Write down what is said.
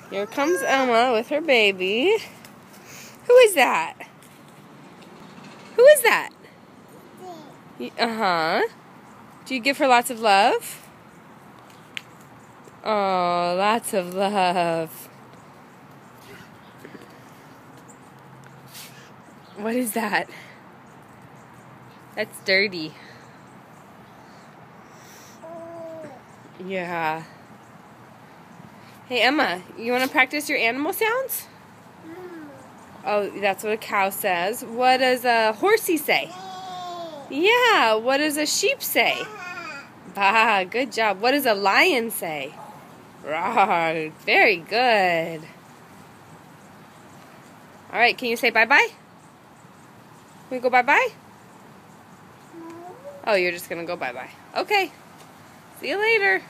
Here comes Emma with her baby. Who is that? Who is that? Uh-huh. Do you give her lots of love? Oh, lots of love. What is that? That's dirty. Yeah. Hey, Emma, you want to practice your animal sounds? Oh, that's what a cow says. What does a horsey say? Yeah. What does a sheep say? Bah, good job. What does a lion say? Rawr, very good. All right, can you say bye-bye? Can we go bye-bye? Oh, you're just going to go bye-bye. Okay. See you later.